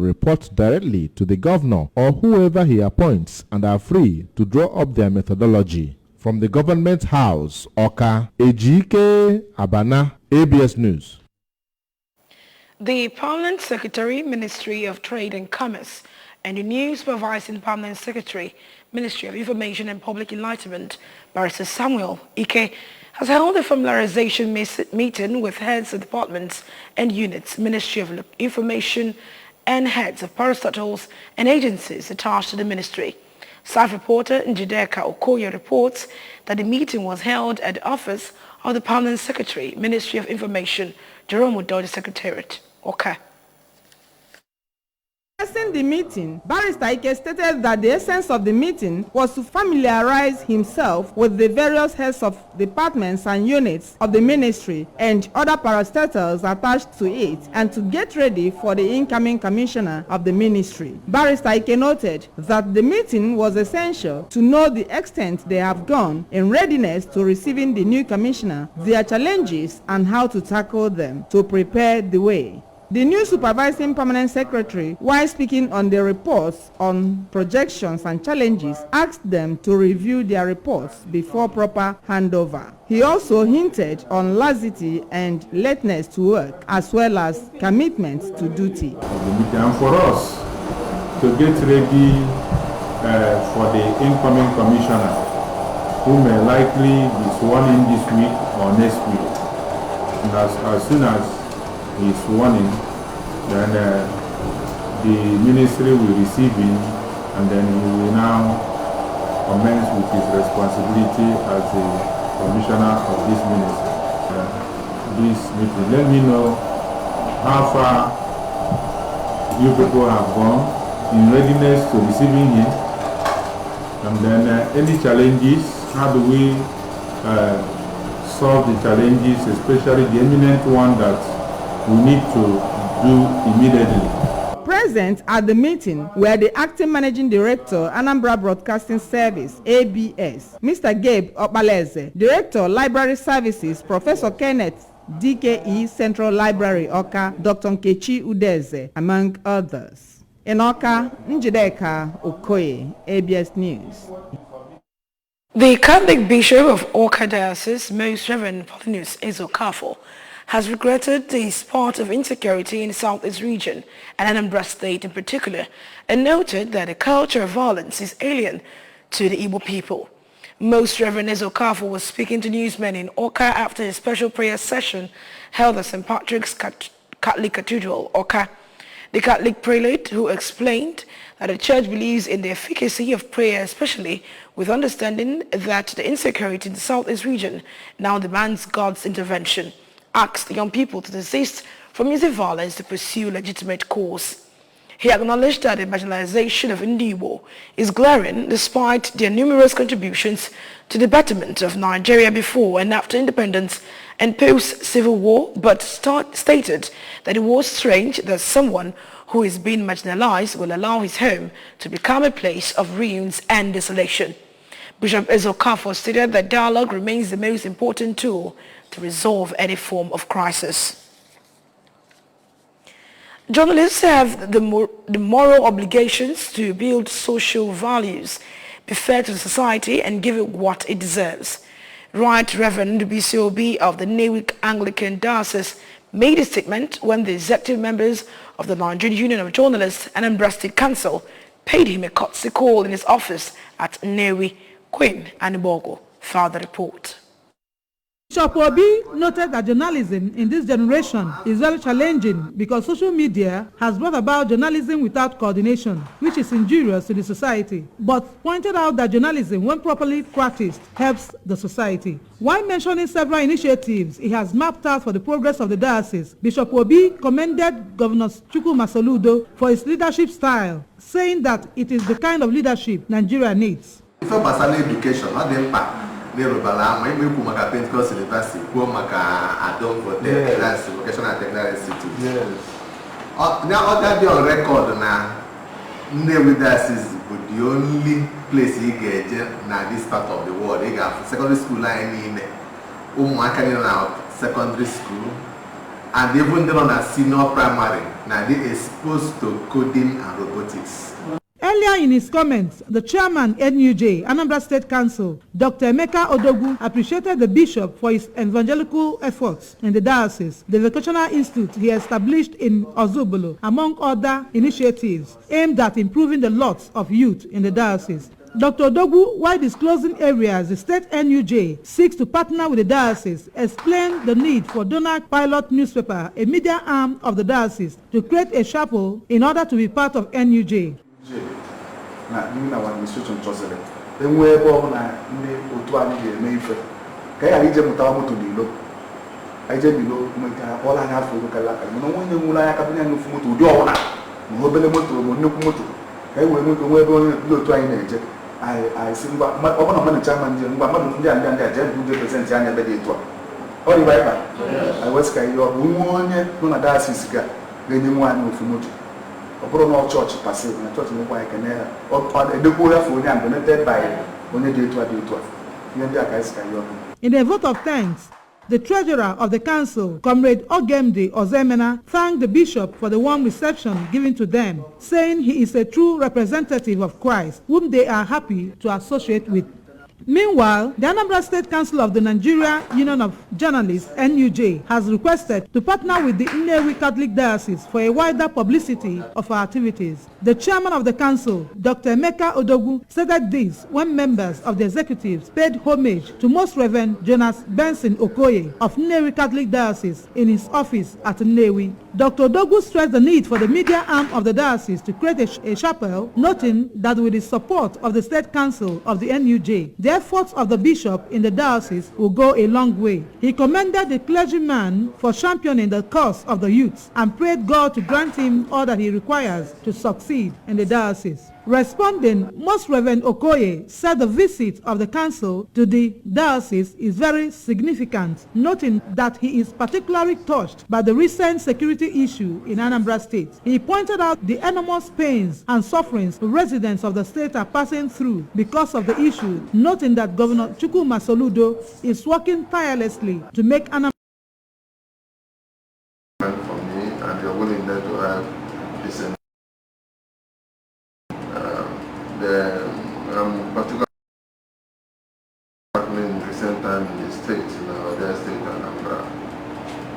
report directly to the governor or whoever he appoints and are free to draw up their methodology. From the Government House, Oka, Ejike Abana, ABS News. The Permanent Secretary, Ministry of Trade and Commerce, and the new Supervising Permanent Secretary, Ministry of Information and Public Enlightenment, Barrister Samuel Ike, has held a familiarization meeting with heads of departments and units, Ministry of Information, and heads of parastatals and agencies attached to the ministry. Staff reporter Njideka Okoye reports that the meeting was held at the office of the Permanent Secretary, Ministry of Information, Jerome Udodi Secretariat. Okay. Addressing the meeting, Barrister Ike stated that the essence of the meeting was to familiarize himself with the various heads of departments and units of the ministry and other parastatals attached to it, and to get ready for the incoming commissioner of the ministry. Barrister Ike noted that the meeting was essential to know the extent they have gone in readiness to receiving the new commissioner, their challenges, and how to tackle them to prepare the way. The new Supervising Permanent Secretary, while speaking on the reports on projections and challenges, asked them to review their reports before proper handover. He also hinted on laxity and lateness to work, as well as commitment to duty. And for us to get ready for the incoming commissioner, who may likely be sworn in this week or next week, and as soon as is warning, then the ministry will receive him, and then he will now commence with his responsibility as the commissioner of this ministry. This meeting, let me know how far you people have gone in readiness to receiving him, and then any challenges, how do we solve the challenges, especially the eminent one that we need to do immediately. Present at the meeting were the Acting Managing Director, Anambra Broadcasting Service, ABS, Mr. Gabe Obaleze, Director, Library Services, Professor Kenneth, DKE Central Library, Oka, Dr. Nkechi Udeze, among others. In Oka, Njideka Okoye, ABS News. The Catholic Bishop of Oka Diocese, Most Reverend Paulinus Ezokafo, has regretted the spot of insecurity in the Southeast region and Anambra State in particular, and noted that the culture of violence is alien to the Igbo people. Most Reverend Ezokafo was speaking to newsmen in Oka after a special prayer session held at St. Patrick's Catholic Cathedral, Oka. The Catholic prelate, who explained that the church believes in the efficacy of prayer, especially with understanding that the insecurity in the Southeast region now demands God's intervention, asked young people to desist from using violence to pursue legitimate cause. He acknowledged that the marginalization of Igbo is glaring despite their numerous contributions to the betterment of Nigeria before and after independence and post-civil war, but stated that it was strange that someone who is being marginalized will allow his home to become a place of ruins and desolation. Bishop Ezokafo stated that dialogue remains the most important tool to resolve any form of crisis. Journalists have the moral obligations to build social values, be fair to the society, and give it what it deserves. Right Reverend BCOB of the Newick Anglican Diocese made a statement when the executive members of the Nigerian Union of Journalists and Anambra State Council paid him a courtesy call in his office at Newi, Queen Anibogo. Further report. Bishop Obi noted that journalism in this generation is very challenging because social media has brought about journalism without coordination, which is injurious to the society, but pointed out that journalism, when properly practiced, helps the society. While mentioning several initiatives he has mapped out for the progress of the diocese, Bishop Obi commended Governor Chukwuma Soludo for his leadership style, saying that it is the kind of leadership Nigeria needs. For personal education, not the impact. Pentecost University, Adom for that's Vocational Technical Institute. Yes. Now, other day on record now, Newi Diocese is the only place you get now this part of the world. You got secondary school line in secondary school, and even then on a senior primary, now they exposed to coding and robotics. Earlier in his comments, the chairman NUJ, Anambra State Council, Dr. Emeka Odogwu, appreciated the bishop for his evangelical efforts in the diocese, the vocational institute he established in Ozubulu, among other initiatives aimed at improving the lot of youth in the diocese. Dr. Odogwu, while disclosing areas the state NUJ seeks to partner with the diocese, explained the need for donor pilot newspaper, a media arm of the diocese, to create a chapel in order to be part of NUJ. Na ndị na administration chọsịrị enwe ebe ọ bụla ndị otu anyị ga-eme ife ka ya ije mụtawa moto n'ilo anyị je n'ilo nweta ọla anya afọ ego kala akara mana onye nwụrụ anya kapịnya n'ofu moto ụdị ọbụla ma obere moto ma nnukwu moto ka anyị wee nwee ebe onye ndị otu anyị na-eje anyị si ngwa ọ bụla mmadụ ncha ma nje ngwa mmadụ ndị a je bụ ndị pesentị anya ebe dị etu a ọ dịba ịkpa anyị wesị ka ihe ọ bụ nwa onye nọ na dayasis ga-enye nwa anyị ofu moto. Church passive, church donated by in a vote of thanks, the treasurer of the council, Comrade Ogemdi Ozemena, thanked the bishop for the warm reception given to them, saying he is a true representative of Christ, whom they are happy to associate with. Meanwhile, the Anambra State Council of the Nigeria Union of Journalists, NUJ, has requested to partner with the Nnewi Catholic Diocese for a wider publicity of our activities. The chairman of the council, Dr. Emeka Odogwu, stated this when members of the executives paid homage to Most Reverend Jonas Benson Okoye of Nnewi Catholic Diocese in his office at Nnewi. Dr. Odogwu stressed the need for the media arm of the diocese to create a chapel, noting that with the support of the State Council of the NUJ, the efforts of the bishop in the diocese will go a long way. He commended the clergyman for championing the cause of the youth and prayed God to grant him all that he requires to succeed in the diocese. Responding, Most Reverend Okoye said the visit of the council to the diocese is very significant, noting that he is particularly touched by the recent security issue in Anambra State. He pointed out the enormous pains and sufferings the residents of the state are passing through because of the issue, noting that Governor Chukwuma Soludo is working tirelessly to make Anambra for me and your willingness to have this. Particularly in recent time in the state, in our state, Anambra.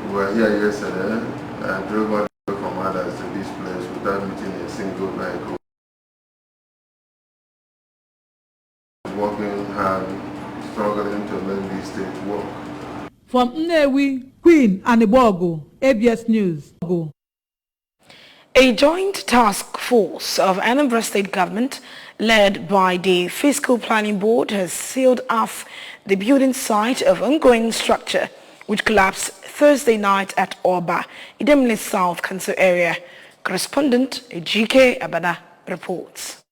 We were here yesterday and drove all the way from others to this place without meeting a single vehicle. Working hard, struggling to make this state work. From Nnewi, Queen Anibogo, ABS News. A joint task force of Anambra State government led by the Fiscal Planning Board has sealed off the building site of ongoing structure which collapsed Thursday night at Oba, Idemili South Council area. Correspondent GK Abada reports.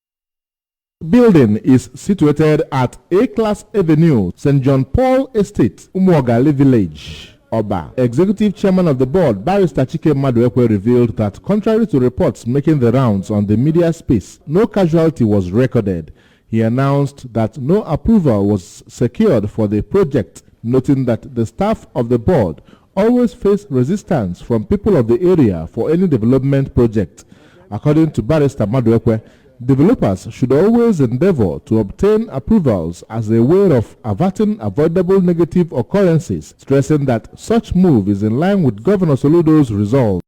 Building is situated at A-Class Avenue, St. John Paul Estate, Umuogali Village, Oba. Executive Chairman of the board, Barrister Chike Maduekwe, revealed that contrary to reports making the rounds on the media space, no casualty was recorded. He announced that no approval was secured for the project, noting that the staff of the board always face resistance from people of the area for any development project. According to Barrister Maduekwe, developers should always endeavor to obtain approvals as a way of averting avoidable negative occurrences, stressing that such move is in line with Governor Soludo's resolve.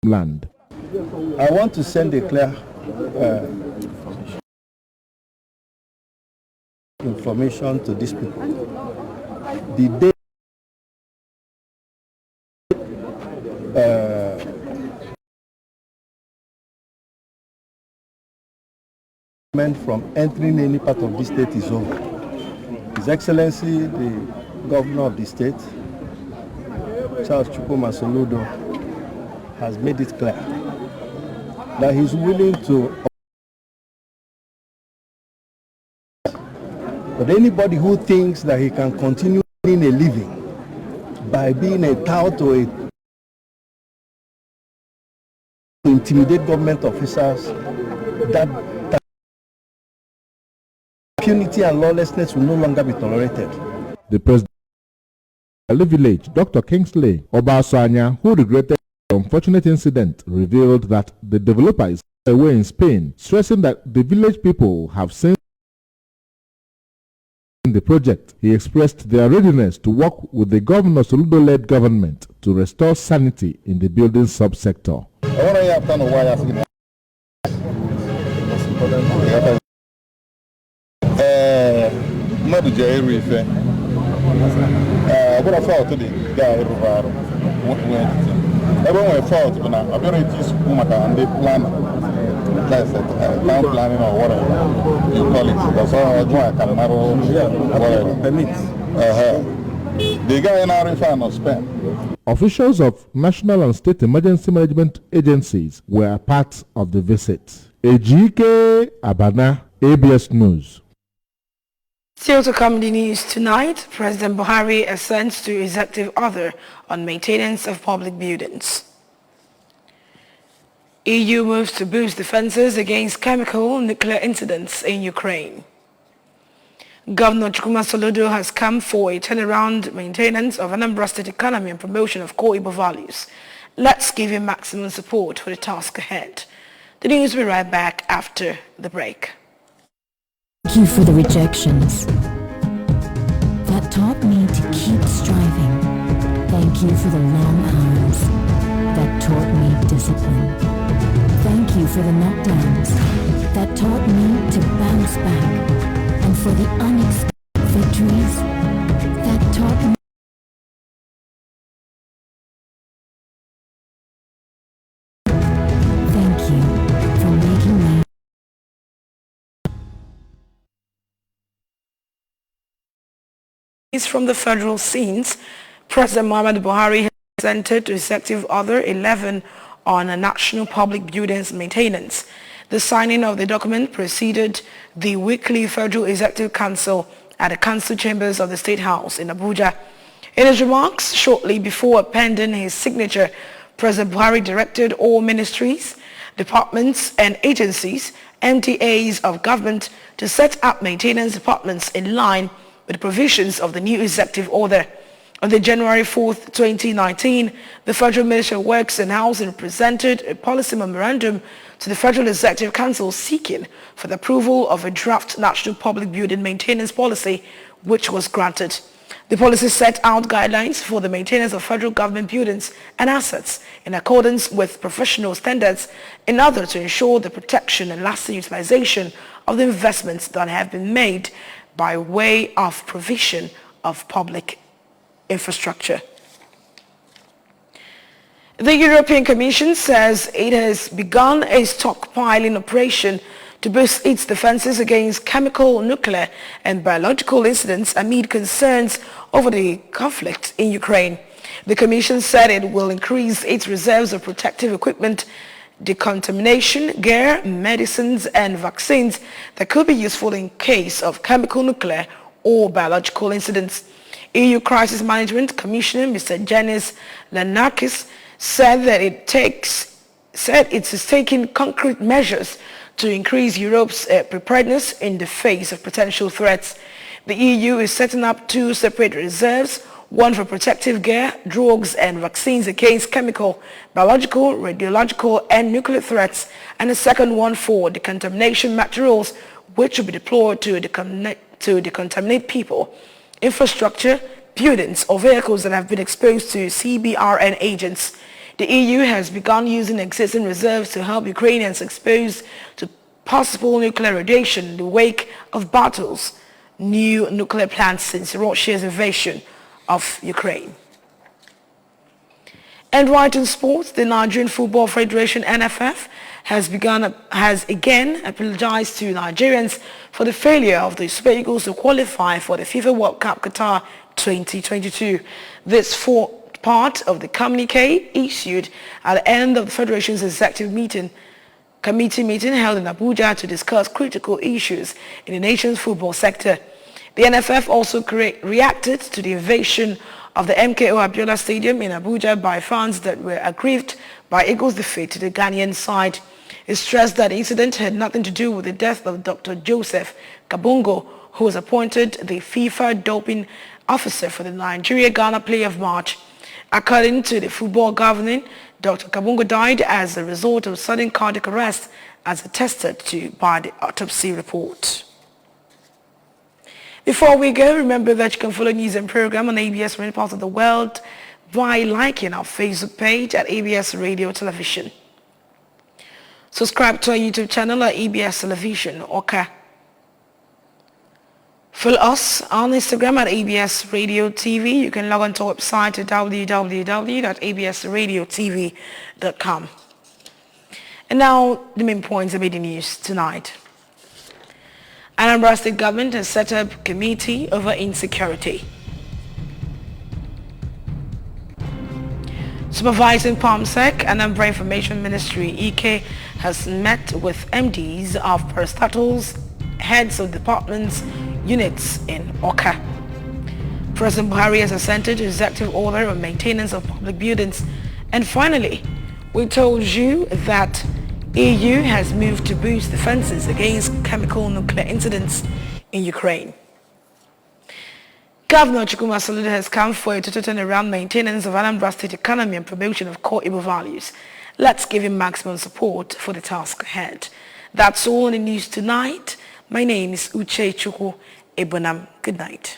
Land. I want to send a clear information to these people. The day from entering any part of the state is over. His Excellency, the Governor of the state, Charles Chukwuma Soludo, has made it clear that he's willing to. But anybody who thinks that he can continue earning a living by being a tout or to intimidate government officers, that impunity and lawlessness will no longer be tolerated. The president Village, Dr. Kingsley Obasanya, who regretted the unfortunate incident, revealed that the developer is away in Spain, stressing that the village people have since in the project. He expressed their readiness to work with the Governor Soludo-led government to restore sanity in the building subsector. What I felt today, guy, everyone felt when I very school and they plan, that's it, town planning or whatever you call it. That's all I do. I can narrow whatever. The guy in our final spend. Officials of national and state emergency management agencies were part of the visit. Ejike Abana, ABS News. Still to come in the news tonight, President Buhari assents to executive order on maintenance of public buildings. EU moves to boost defenses against chemical nuclear incidents in Ukraine. Governor Chukwuma Soludo has come for a turnaround maintenance of Anambra state economy and promotion of core Igbo values. Let's give him maximum support for the task ahead. The news will be right back after the break. Thank you for the rejections that taught me to keep striving. Thank you for the long hours that taught me discipline. Thank you for the knockdowns that taught me to bounce back, and for the unexpected victories that taught me from the federal scenes. President Muhammadu Buhari has presented to Executive Order 11 on a national public buildings maintenance. The signing of the document preceded the weekly Federal Executive Council at the Council Chambers of the State House in Abuja. In his remarks shortly before appending his signature, President Buhari directed all ministries, departments and agencies, MTAs of government to set up maintenance departments in line with the provisions of the new executive order. On the January 4th, 2019, the Federal Ministry of Works and Housing presented a policy memorandum to the Federal Executive Council seeking for the approval of a draft National Public Building Maintenance Policy, which was granted. The policy set out guidelines for the maintenance of federal government buildings and assets in accordance with professional standards in order to ensure the protection and lasting utilization of the investments that have been made by way of provision of public infrastructure. The European Commission says it has begun a stockpiling operation to boost its defenses against chemical, nuclear and biological incidents amid concerns over the conflict in Ukraine. The Commission said it will increase its reserves of protective equipment, decontamination gear, medicines and vaccines that could be useful in case of chemical, nuclear or biological incidents. EU Crisis Management Commissioner Mr. Janis Lanakis said that it is taking concrete measures to increase Europe's preparedness in the face of potential threats. The EU is setting up two separate reserves, one for protective gear, drugs and vaccines against chemical, biological, radiological and nuclear threats, and a second one for decontamination materials, which will be deployed to decontaminate people, infrastructure, buildings or vehicles that have been exposed to CBRN agents. The EU has begun using existing reserves to help Ukrainians exposed to possible nuclear radiation in the wake of battles, new nuclear plants since Russia's invasion of Ukraine. And right in sports, the Nigerian Football Federation NFF has again apologized to Nigerians for the failure of the Super Eagles to qualify for the FIFA World Cup Qatar 2022. This formed part of the communique issued at the end of the Federation's executive committee meeting held in Abuja to discuss critical issues in the nation's football sector. The NFF also reacted to the invasion of the MKO Abiola Stadium in Abuja by fans that were aggrieved by Eagles' defeat to the Ghanaian side. It stressed that the incident had nothing to do with the death of Dr. Joseph Kabongo, who was appointed the FIFA Doping officer for the Nigeria-Ghana Playoff match. According to the football governing, Dr. Kabungo died as a result of sudden cardiac arrest as attested to by the autopsy report. Before we go, remember that you can follow news and program on ABS Radio Parts of the World by liking our Facebook page at ABS Radio Television. Subscribe to our YouTube channel at ABS Television, Oka. Follow us on Instagram at ABS Radio TV. You can log on to our website at www.absradiotv.com. And now, the main points of the news tonight. Anambra State Government has set up a committee over insecurity. Supervising POMSEC, Anambra Information Ministry, EK, has met with MDs of parastatals, heads of departments, units in Oka. President Buhari has assented to executive order on maintenance of public buildings. And finally, we told you that EU has moved to boost defenses against chemical nuclear incidents in Ukraine. Governor Chukwuma Soludo has come for a total turnaround maintenance of Anambra State economy and promotion of core Igbo values. Let's give him maximum support for the task ahead. That's all in the news tonight. My name is Uche Chukwu Ebonam. Good night.